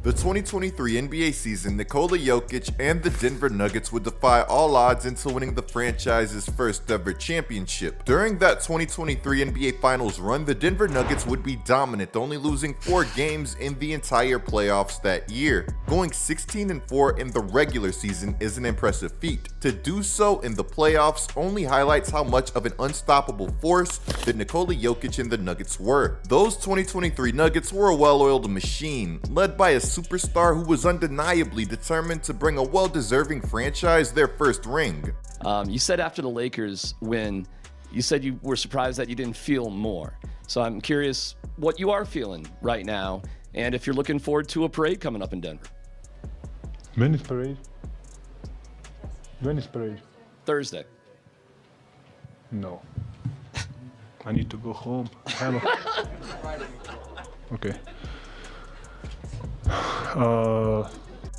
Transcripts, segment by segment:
The 2023 NBA season, Nikola Jokic and the Denver Nuggets would defy all odds into winning the franchise's first ever championship. During that 2023 NBA Finals run, the Denver Nuggets would be dominant, only losing 4 games in the entire playoffs that year. Going 16-4 in the regular season is an impressive feat. To do so in the playoffs only highlights how much of an unstoppable force that Nikola Jokic and the Nuggets were. Those 2023 Nuggets were a well-oiled machine, led by a superstar who was undeniably determined to bring a well-deserving franchise their first ring. You said after the Lakers win, you said you were surprised that you didn't feel more. So I'm curious what you are feeling right now, and if you're looking forward to a parade coming up in Denver. When is parade? When is parade? Thursday. No. I need to go home. Okay.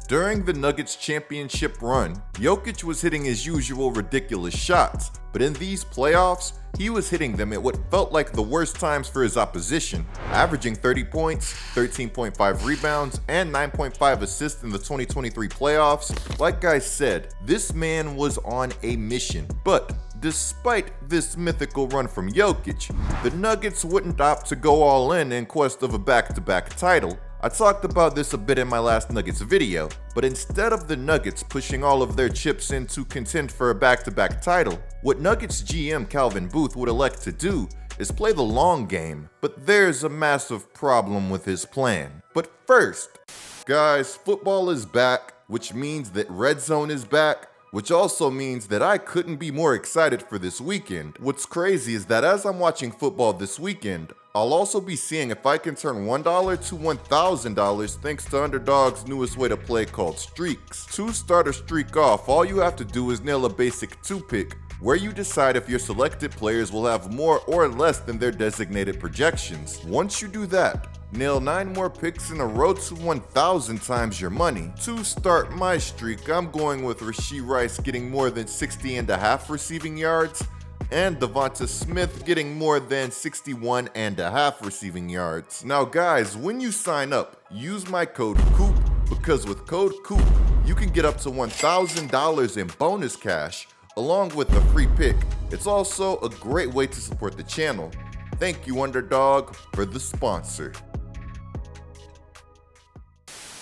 During the Nuggets championship run, Jokic was hitting his usual ridiculous shots, but in these playoffs, he was hitting them at what felt like the worst times for his opposition, averaging 30 points, 13.5 rebounds, and 9.5 assists in the 2023 playoffs. Like I said, this man was on a mission, but despite this mythical run from Jokic, the Nuggets wouldn't opt to go all in quest of a back-to-back title. I talked about this a bit in my last Nuggets video, but instead of the Nuggets pushing all of their chips in to contend for a back-to-back title, what Nuggets GM Calvin Booth would elect to do is play the long game, but there's a massive problem with his plan. But first, guys, football is back, which means that Red Zone is back, which also means that I couldn't be more excited for this weekend. What's crazy is that as I'm watching football this weekend, I'll also be seeing if I can turn $1 to $1,000 thanks to Underdog's newest way to play called Streaks. To start a streak off, all you have to do is nail a basic 2-pick, where you decide if your selected players will have more or less than their designated projections. Once you do that, nail 9 more picks in a row to 1,000 times your money. To start my streak, I'm going with Rashee Rice getting more than 60.5 receiving yards, and Devonta Smith getting more than 61.5 receiving yards. Now guys, when you sign up, use my code COOP, because with code COOP, you can get up to $1,000 in bonus cash, along with a free pick. It's also a great way to support the channel. Thank you, Underdog, for the sponsor.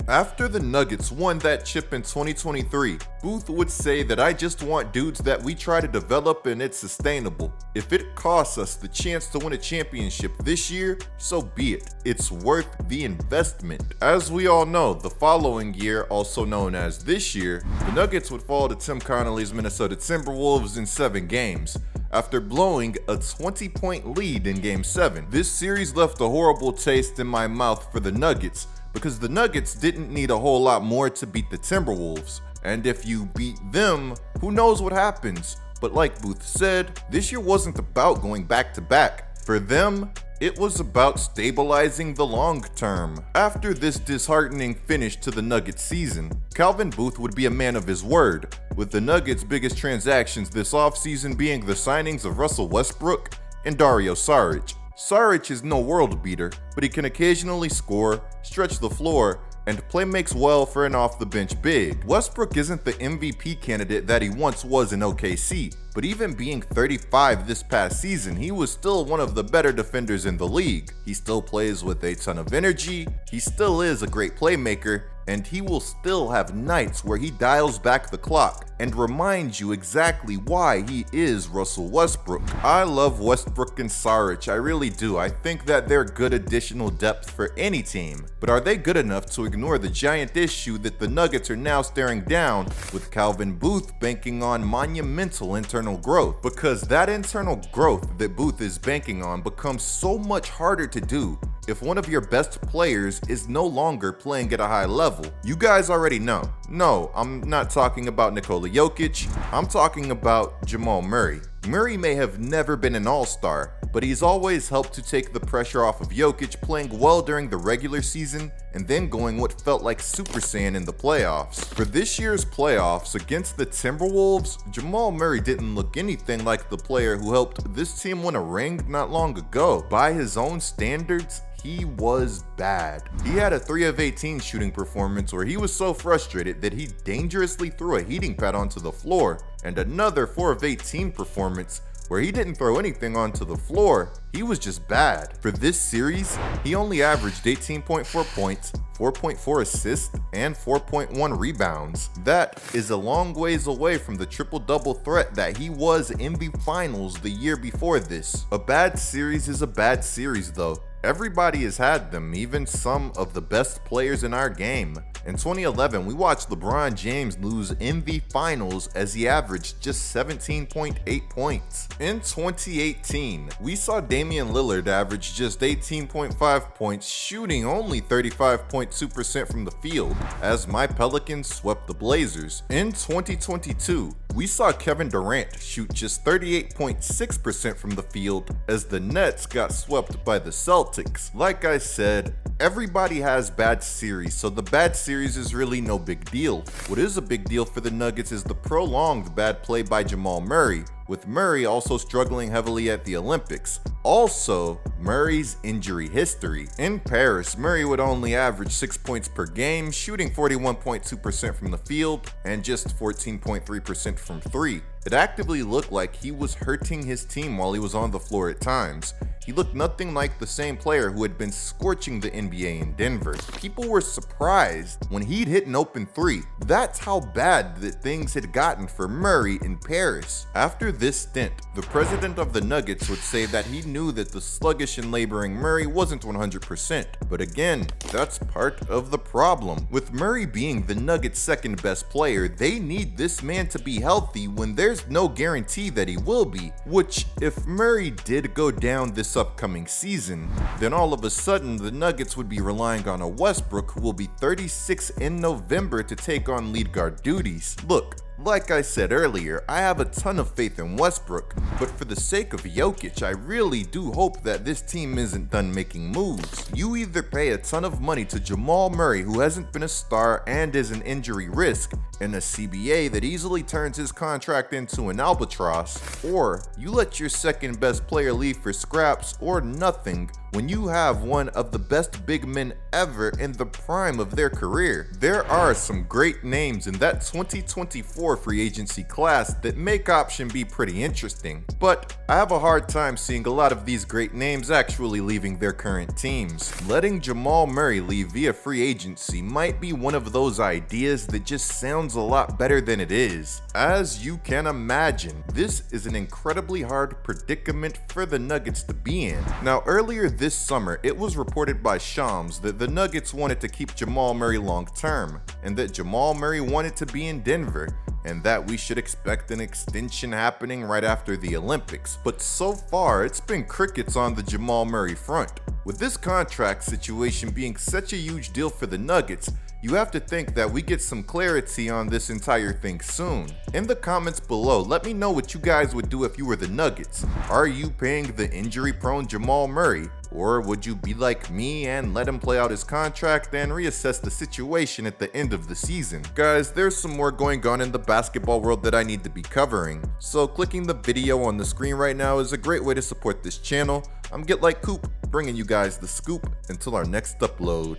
After the Nuggets won that chip in 2023, Booth would say that I just want dudes that we try to develop and it's sustainable. If it costs us the chance to win a championship this year, so be it. It's worth the investment. As we all know, the following year, also known as this year, the Nuggets would fall to Tim Connolly's Minnesota Timberwolves in 7 games. After blowing a 20-point lead in Game 7. This series left a horrible taste in my mouth for the Nuggets, because the Nuggets didn't need a whole lot more to beat the Timberwolves. And if you beat them, who knows what happens? But like Booth said, this year wasn't about going back to back. For them, it was about stabilizing the long term. After this disheartening finish to the Nuggets season, Calvin Booth would be a man of his word, with the Nuggets' biggest transactions this offseason being the signings of Russell Westbrook and Dario Saric. Saric is no world beater, but he can occasionally score, stretch the floor, and play makes well for an off-the-bench big. Westbrook isn't the MVP candidate that he once was in OKC, but even being 35 this past season, he was still one of the better defenders in the league. He still plays with a ton of energy, he still is a great playmaker, and he will still have nights where he dials back the clock and reminds you exactly why he is Russell Westbrook. I love Westbrook and Saric, I really do. I think that they're good additional depth for any team, but are they good enough to ignore the giant issue that the Nuggets are now staring down, with Calvin Booth banking on monumental internal growth? Because that internal growth that Booth is banking on becomes so much harder to do if one of your best players is no longer playing at a high level. You guys already know. No, I'm not talking about Nikola Jokic, I'm talking about Jamal Murray. Murray may have never been an all-star, but he's always helped to take the pressure off of Jokic playing well during the regular season and then going what felt like Super Saiyan in the playoffs. For this year's playoffs against the Timberwolves, Jamal Murray didn't look anything like the player who helped this team win a ring not long ago. By his own standards, he was bad. He had a 3 of 18 shooting performance where he was so frustrated that he dangerously threw a heating pad onto the floor, and another 4 of 18 performance where he didn't throw anything onto the floor. He was just bad. For this series, he only averaged 18.4 points, 4.4 assists, and 4.1 rebounds. That is a long ways away from the triple-double threat that he was in the finals the year before this. A bad series is a bad series though. Everybody has had them, even some of the best players in our game. In 2011, we watched LeBron James lose in the finals as he averaged just 17.8 points. In 2018, we saw Damian Lillard average just 18.5 points, shooting only 35.2% from the field, as my Pelicans swept the Blazers. In 2022, we saw Kevin Durant shoot just 38.6% from the field as the Nets got swept by the Celtics. Like I said, everybody has bad series, so the bad series is really no big deal. What is a big deal for the Nuggets is the prolonged bad play by Jamal Murray, with Murray also struggling heavily at the Olympics. Also, Murray's injury history. In Paris, Murray would only average 6 points per game, shooting 41.2% from the field and just 14.3% from 3. It actively looked like he was hurting his team while he was on the floor at times. He looked nothing like the same player who had been scorching the NBA in Denver. People were surprised when he'd hit an open 3. That's how bad that things had gotten for Murray in Paris. After this stint, the president of the Nuggets would say that he knew that the sluggish and laboring Murray wasn't 100%. But again, that's part of the problem. With Murray being the Nuggets' second best player, they need this man to be healthy when there's no guarantee that he will be. Which, if Murray did go down this upcoming season, then all of a sudden the Nuggets would be relying on a Westbrook who will be 36 in November to take on lead guard duties. Look, like I said earlier, I have a ton of faith in Westbrook, but for the sake of Jokic, I really do hope that this team isn't done making moves. You either pay a ton of money to Jamal Murray, who hasn't been a star and is an injury risk, and a CBA that easily turns his contract into an albatross, or you let your second best player leave for scraps or nothing when you have one of the best big men ever in the prime of their career. There are some great names in that 2024 free agency class that make option be pretty interesting, but I have a hard time seeing a lot of these great names actually leaving their current teams. Letting Jamal Murray leave via free agency might be one of those ideas that just sounds a lot better than it is. As you can imagine, this is an incredibly hard predicament for the Nuggets to be in. Now, earlier this summer, it was reported by Shams that the Nuggets wanted to keep Jamal Murray long term, and that Jamal Murray wanted to be in Denver, and that we should expect an extension happening right after the Olympics. But so far, it's been crickets on the Jamal Murray front. With this contract situation being such a huge deal for the Nuggets, you have to think that we get some clarity on this entire thing soon. In the comments below, let me know what you guys would do if you were the Nuggets. Are you paying the injury-prone Jamal Murray? Or would you be like me and let him play out his contract and reassess the situation at the end of the season? Guys, there's some more going on in the basketball world that I need to be covering, so clicking the video on the screen right now is a great way to support this channel. I'm GetLikeCoop, bringing you guys the scoop until our next upload.